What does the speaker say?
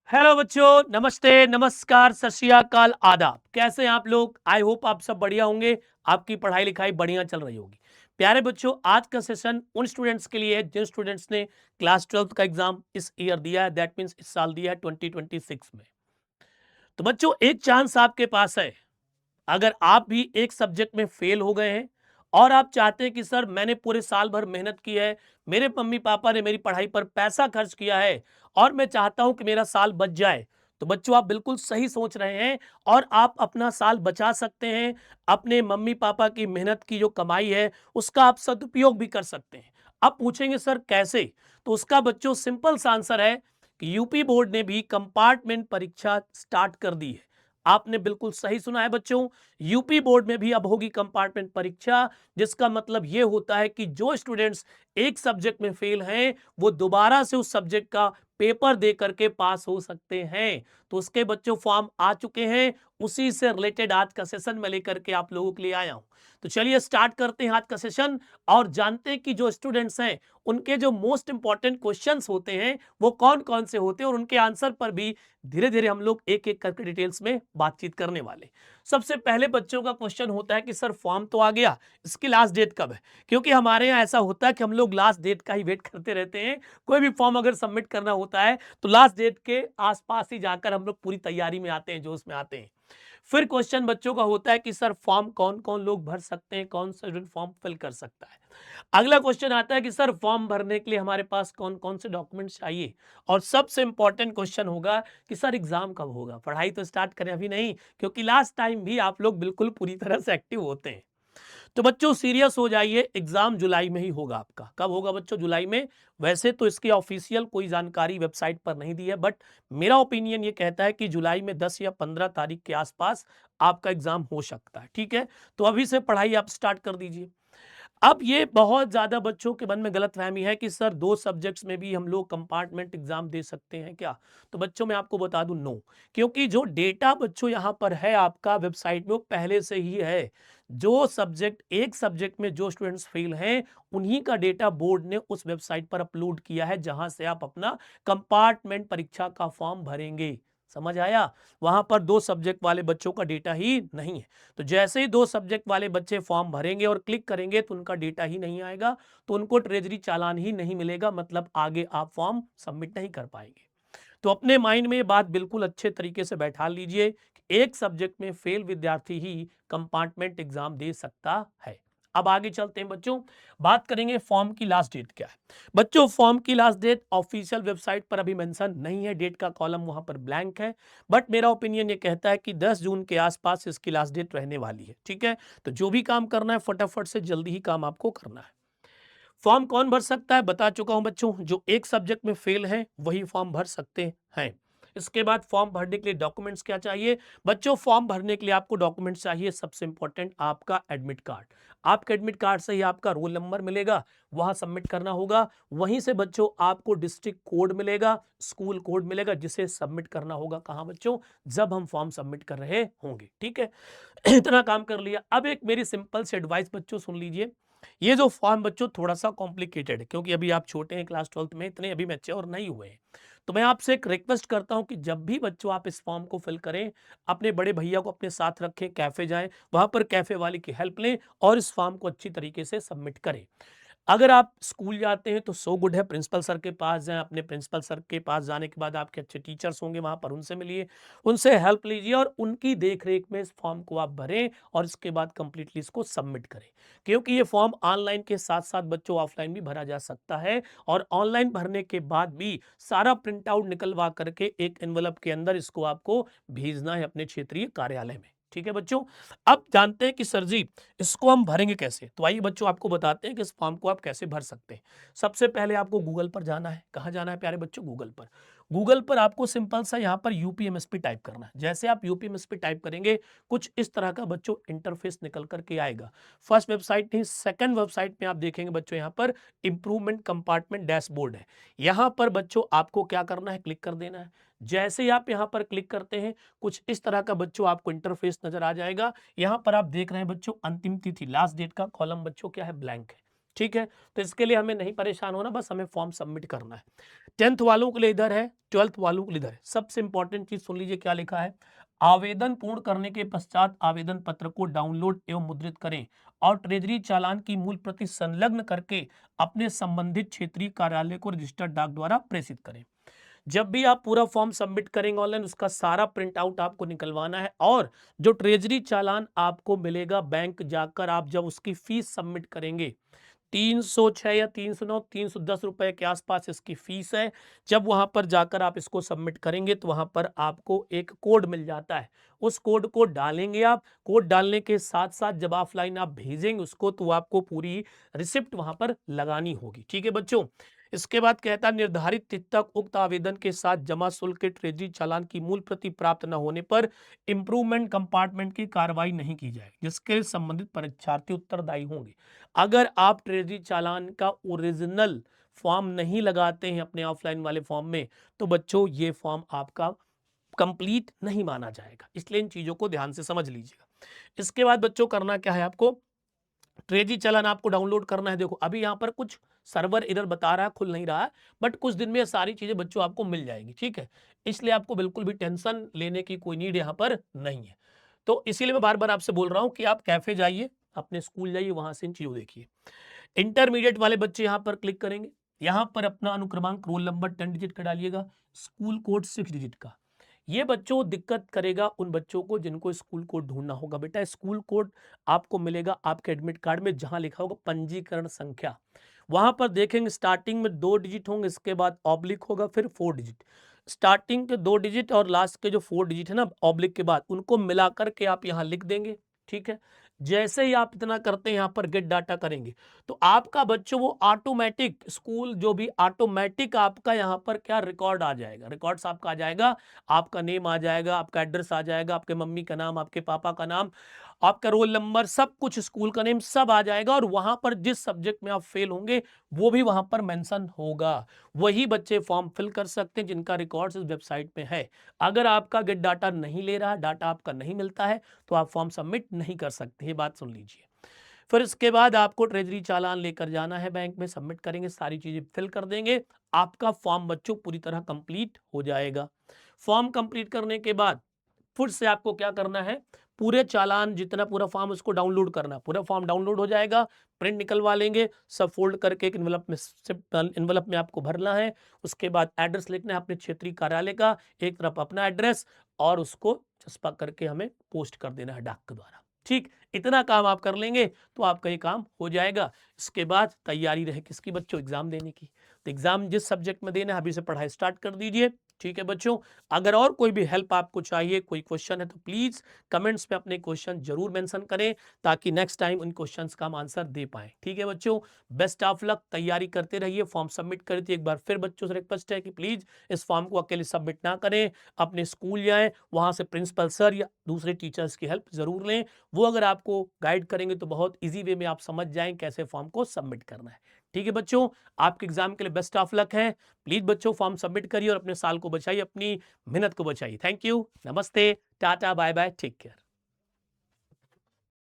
Hello बच्चों, नमस्ते, नमस्कार, सत श्री अकाल, आदाब। कैसे हैं आप लोग? आई होप आप सब बढ़िया होंगे। आपकी पढ़ाई लिखाई बढ़िया चल रही होगी। प्यारे बच्चों, आज का सेशन उन स्टूडेंट्स के लिए है जिन स्टूडेंट्स ने क्लास 12th का एग्जाम इस ईयर दिया है, दैट मीन्स इस साल दिया है 2026 में। तो बच्चों, एक चांस आपके पास है। अगर आप भी एक सब्जेक्ट में फेल हो गए हैं और आप चाहते हैं कि सर मैंने पूरे साल भर मेहनत की है, मेरे मम्मी पापा ने मेरी पढ़ाई पर पैसा खर्च किया है और मैं चाहता हूं कि मेरा साल बच जाए, तो बच्चों आप बिल्कुल सही सोच रहे हैं और आप अपना साल बचा सकते हैं। अपने मम्मी पापा की मेहनत की जो कमाई है उसका आप सदुपयोग भी कर सकते हैं। अब पूछेंगे सर कैसे? तो उसका बच्चों सिंपल सा आंसर है कि यूपी बोर्ड ने भी कंपार्टमेंट परीक्षा स्टार्ट कर दी है। आपने बिल्कुल सही सुना है बच्चों, यूपी बोर्ड में भी अब होगी कंपार्टमेंट परीक्षा, जिसका मतलब यह होता है कि जो स्टूडेंट्स एक सब्जेक्ट में फेल हैं वो दोबारा से उस सब्जेक्ट का पेपर दे करके पास हो सकते हैं। तो उसके बच्चों फॉर्म आ चुके हैं, उसी से रिलेटेड आज का सेशन मैं लेकर के आप लोगों के लिए आया हूं। तो चलिए स्टार्ट करते हैं आज का सेशन और जानते हैं कि जो स्टूडेंट्स हैं उनके जो मोस्ट इंपॉर्टेंट क्वेश्चंस होते हैं वो कौन कौन से होते हैं और उनके आंसर पर भी धीरे धीरे हम लोग एक एक करके डिटेल्स में बातचीत करने वाले। सबसे पहले बच्चों का क्वेश्चन होता है कि सर फॉर्म तो आ गया, इसकी लास्ट डेट कब है? क्योंकि हमारे यहाँ ऐसा होता है कि हम लोग लास्ट डेट का ही वेट करते रहते हैं। कोई भी फॉर्म अगर सबमिट करना होता है तो लास्ट डेट के आसपास ही जाकर हम लोग पूरी तैयारी में आते हैं, जोश में आते हैं। फिर क्वेश्चन बच्चों का होता है कि सर फॉर्म कौन कौन लोग भर सकते हैं, कौन सा स्टूडेंट फॉर्म फिल कर सकता है। अगला क्वेश्चन आता है कि सर फॉर्म भरने के लिए हमारे पास कौन कौन से डॉक्यूमेंट्स चाहिए। और सबसे इंपॉर्टेंट क्वेश्चन होगा कि सर एग्जाम कब होगा। पढ़ाई तो स्टार्ट करें अभी नहीं, क्योंकि लास्ट टाइम भी आप लोग बिल्कुल पूरी तरह से एक्टिव होते हैं। तो बच्चों सीरियस हो जाइए, एग्जाम जुलाई में ही होगा। आपका कब होगा बच्चों? जुलाई में। वैसे तो इसकी ऑफिशियल कोई जानकारी वेबसाइट पर नहीं दी है, बट मेरा ओपिनियन ये कहता है कि जुलाई में 10 या 15 तारीख के आसपास आपका एग्जाम हो सकता है। ठीक है, तो अभी से पढ़ाई आप स्टार्ट कर दीजिए। अब ये बहुत ज्यादा बच्चों के मन में गलतफहमी है कि सर दो सब्जेक्ट्स में भी हम लोग कंपार्टमेंट एग्जाम दे सकते हैं क्या? तो बच्चों मैं आपको बता दूं, नो। क्योंकि जो डेटा बच्चों यहां पर है आपका वेबसाइट में वो पहले से ही है। जो सब्जेक्ट एक सब्जेक्ट में जो स्टूडेंट्स फेल हैं उन्हीं का डेटा बोर्ड ने उस वेबसाइट पर अपलोड किया है जहां से आप अपना कंपार्टमेंट परीक्षा का फॉर्म भरेंगे। समझ आया? वहां पर दो सब्जेक्ट वाले बच्चों का डेटा ही नहीं है। तो जैसे ही दो सब्जेक्ट वाले बच्चे फॉर्म भरेंगे और क्लिक करेंगे तो उनका डेटा ही नहीं आएगा, तो उनको ट्रेजरी चालान ही नहीं मिलेगा, मतलब आगे आप फॉर्म सबमिट नहीं कर पाएंगे। तो अपने माइंड में ये बात बिल्कुल अच्छे तरीके से बैठा लीजिए कि एक सब्जेक्ट में फेल विद्यार्थी ही कंपार्टमेंट एग्जाम दे सकता है। अब आगे चलते हैं बच्चों, बात करेंगे फॉर्म की लास्ट डेट क्या है। बच्चों फॉर्म की लास्ट डेट ऑफिशियल वेबसाइट पर अभी मेंशन नहीं है, डेट का कॉलम वहां पर ब्लैंक है। बट मेरा ओपिनियन ये कहता है कि 10 जून के आसपास इसकी लास्ट डेट रहने वाली है। ठीक है, तो जो भी काम करना है फटाफट से जल्दी ही काम आपको करना है। फॉर्म कौन भर सकता है बता चुका हूं बच्चों, जो एक सब्जेक्ट में फेल है वही फॉर्म भर सकते हैं। इसके बाद फॉर्म भरने के लिए डॉक्यूमेंट्स क्या चाहिए बच्चों? फॉर्म भरने के लिए आपको डॉक्यूमेंट्स चाहिए, सबसे इंपॉर्टेंट आपका एडमिट कार्ड। आपके एडमिट कार्ड से ही आपका रोल नंबर मिलेगा, वहां सबमिट करना होगा। वहीं से बच्चों आपको डिस्ट्रिक्ट कोड मिलेगा, स्कूल कोड मिलेगा, जिसे सबमिट करना होगा कहां बच्चों? जब हम फॉर्म सबमिट कर रहे होंगे। ठीक है, इतना काम कर लिया। अब एक मेरी सिंपल से एडवाइस बच्चों सुन लीजिए। ये जो फॉर्म बच्चों थोड़ा सा कॉम्प्लिकेटेड है, क्योंकि अभी आप छोटे हैं, क्लास 12th में, इतने अभी मैच्योर नहीं हुए हैं। तो मैं आपसे एक रिक्वेस्ट करता हूं कि जब भी बच्चों आप इस फॉर्म को फिल करें, अपने बड़े भैया को अपने साथ रखें, कैफे जाएं, वहां पर कैफे वाले की हेल्प लें और इस फॉर्म को अच्छी तरीके से सबमिट करें। अगर आप स्कूल जाते हैं तो सो गुड है, प्रिंसिपल सर के पास जाएं। अपने प्रिंसिपल सर के पास जाने के बाद आपके अच्छे टीचर्स होंगे वहां पर, उनसे मिलिए, उनसे हेल्प लीजिए और उनकी देखरेख में इस फॉर्म को आप भरें और इसके बाद कंप्लीटली इसको सबमिट करें। क्योंकि ये फॉर्म ऑनलाइन के साथ साथ बच्चों ऑफलाइन भी भरा जा सकता है और ऑनलाइन भरने के बाद भी सारा प्रिंट आउट निकलवा करके एक एनवलप के अंदर इसको आपको भेजना है अपने क्षेत्रीय कार्यालय में। ठीक है बच्चों, अब जानते हैं कि सर जी इसको हम भरेंगे कैसे। तो आइए बच्चों आपको बताते हैं कि इस फॉर्म को आप कैसे भर सकते हैं। सबसे पहले आपको गूगल पर जाना है। कहाँ जाना है प्यारे बच्चों? गूगल पर। गूगल पर आपको सिंपल सा यहाँ पर यूपीएमएसपी टाइप करना है। जैसे आप यूपीएमएसपी टाइप करेंगे कुछ इस तरह का बच्चों इंटरफेस निकल करके आएगा। फर्स्ट वेबसाइट नहीं, सेकंड वेबसाइट में आप देखेंगे बच्चों यहाँ पर इंप्रूवमेंट कंपार्टमेंट डैशबोर्ड है। यहाँ पर बच्चों आपको क्या करना है? क्लिक कर देना है। जैसे ही आप यहाँ पर क्लिक करते हैं कुछ इस तरह का बच्चों आपको इंटरफेस नजर आ जाएगा। यहां पर आप देख रहे हैं बच्चों अंतिम तिथि, लास्ट डेट का कॉलम बच्चों क्या है? ब्लैंक है। ठीक है, तो इसके लिए हमें नहीं परेशान होना, बस हमें फॉर्म सबमिट करना है। 10th वालों के लिए इधर है, 12th वालों के लिए इधर है। सबसे इंपॉर्टेंट चीज सुन लीजिए क्या लिखा है। आवेदन पूर्ण करने के पश्चात आवेदन पत्र को डाउनलोड एवं मुद्रित करें और ट्रेजरी चालान की मूल प्रति संलग्न करके अपने संबंधित क्षेत्रीय कार्यालय को रजिस्टर्ड डाक द्वारा प्रेषित करें। जब भी आप पूरा फॉर्म सबमिट करेंगे ऑनलाइन, उसका सारा प्रिंट आउट आपको निकलवाना है, और जो ट्रेजरी चालान आपको मिलेगा बैंक जाकर आप जब उसकी फीस सबमिट करेंगे, 306 या 309 310 रुपए के आसपास इसकी फीस है। जब वहां पर जाकर आप इसको सबमिट करेंगे तो वहां पर आपको एक कोड मिल जाता है, उस कोड को डालेंगे आप। कोड डालने के साथ साथ जब ऑफलाइन आप भेजेंगे उसको, तो आपको पूरी रिसिप्ट वहां पर लगानी होगी। ठीक है बच्चों, इसके बाद कहता है निर्धारित तिथि तक उक्त आवेदन के साथ जमा शुल्क के ट्रेजरी चालान की मूल प्रति प्राप्त न होने पर इंप्रूवमेंट कंपार्टमेंट की कार्रवाई नहीं की जाएगी, जिसके संबंधित परीक्षार्थी उत्तरदायी होंगे। अगर आप ट्रेजरी चालान का ओरिजिनल फॉर्म नहीं लगाते हैं अपने ऑफलाइन वाले फॉर्म में, तो बच्चों ये फॉर्म आपका कंप्लीट नहीं माना जाएगा, इसलिए इन चीजों को ध्यान से समझ लीजिएगा। इसके बाद बच्चों करना क्या है, आपको ट्रेजरी चालान आपको डाउनलोड करना है। देखो अभी यहाँ पर कुछ सर्वर इधर बता रहा है खुल नहीं रहा है, बट कुछ दिन में ये सारी चीजें बच्चों आपको मिल जाएंगी। ठीक है, इसलिए आपको बिल्कुल भी टेंशन लेने की कोई नीड यहाँ पर नहीं है। तो इसीलिए मैं बार बार आपसे बोल रहा हूँ कि आप कैफे जाइए, अपने स्कूल जाइए, वहां से इन चीजों देखिए। इंटरमीडिएट वाले बच्चे यहाँ पर क्लिक करेंगे, यहाँ पर अपना अनुक्रमांक रोल नंबर 10 डिजिट का डालिएगा, स्कूल कोड 6 डिजिट का। ये बच्चों दिक्कत करेगा उन बच्चों को जिनको स्कूल कोड ढूंढना होगा। बेटा स्कूल कोड आपको मिलेगा आपके एडमिट कार्ड में, जहां लिखा होगा पंजीकरण संख्या। वहां पर देखेंगे स्टार्टिंग में 2 डिजिट होंगे, इसके बाद ऑब्लिक होगा, फिर 4 डिजिट। स्टार्टिंग के 2 डिजिट और लास्ट के जो 4 डिजिट है ना ऑब्लिक के बाद, उनको मिलाकर के आप यहाँ लिख देंगे। ठीक है, जैसे ही आप इतना करते हैं यहाँ पर गेट डाटा करेंगे, तो आपका बच्चों वो ऑटोमेटिक स्कूल जो भी ऑटोमेटिक आपका यहाँ पर क्या रिकॉर्ड आ जाएगा, रिकॉर्ड्स आपका आ जाएगा, आपका नेम आ जाएगा, आपका एड्रेस आ जाएगा, आपके मम्मी का नाम, आपके पापा का नाम, आपका रोल नंबर, सब कुछ, स्कूल का नेम सब आ जाएगा। और वहां पर जिस सब्जेक्ट में आप फेल होंगे वो भी वहां पर मेंशन होगा। वही बच्चे फॉर्म फिल कर सकते हैं जिनका रिकॉर्ड इस वेबसाइट पे है। अगर आपका गेट डाटा नहीं ले रहा, डाटा आपका नहीं मिलता है, तो आप फॉर्म सबमिट नहीं कर सकते। ये बात सुन लीजिए। फिर इसके बाद आपको ट्रेजरी चालान लेकर जाना है बैंक में, सबमिट करेंगे, सारी चीजें फिल कर देंगे, आपका फॉर्म बच्चों पूरी तरह कंप्लीट हो जाएगा। फॉर्म कंप्लीट करने के बाद फिर से आपको क्या करना है, पूरे चालान जितना पूरा फॉर्म उसको डाउनलोड करना। पूरा फॉर्म डाउनलोड हो जाएगा, प्रिंट निकलवा लेंगे, सब फोल्ड करके एक इन्वेलप में आपको भरना है। उसके बाद एड्रेस लिखना है अपने क्षेत्रीय कार्यालय का, एक तरफ अपना एड्रेस, और उसको छपा करके हमें पोस्ट कर देना है डाक के द्वारा। ठीक, इतना काम आप कर लेंगे तो आपका ये काम हो जाएगा। इसके बाद तैयारी रहे किसकी बच्चों, एग्जाम देने की। तो एग्जाम जिस सब्जेक्ट में देना है अभी से पढ़ाई स्टार्ट कर दीजिए। ठीक है बच्चों, अगर और कोई भी हेल्प आपको चाहिए, कोई क्वेश्चन है, तो प्लीज कमेंट्स में अपने क्वेश्चन जरूर मेंशन करें, ताकि नेक्स्ट टाइम उन क्वेश्चंस का हम आंसर दे पाए। ठीक है बच्चों, बेस्ट ऑफ लक, तैयारी करते रहिए। फॉर्म सबमिट कर दिए, एक बार फिर बच्चों से रिक्वेस्ट है कि प्लीज इस फॉर्म को अकेले सबमिट ना करें, अपने स्कूल जाएं, वहां से प्रिंसिपल सर या दूसरे टीचर्स की हेल्प जरूर लें। वो अगर आपको गाइड करेंगे तो बहुत ईजी वे में आप समझ जाएं कैसे फॉर्म को सबमिट करना है। ठीक है बच्चों, आपके एग्जाम के लिए बेस्ट ऑफ लक है। प्लीज बच्चों फॉर्म सबमिट करिए और अपने साल को बचाइए, अपनी मेहनत को बचाइए। थैंक यू, नमस्ते, टाटा, बाय बाय, टेक केयर।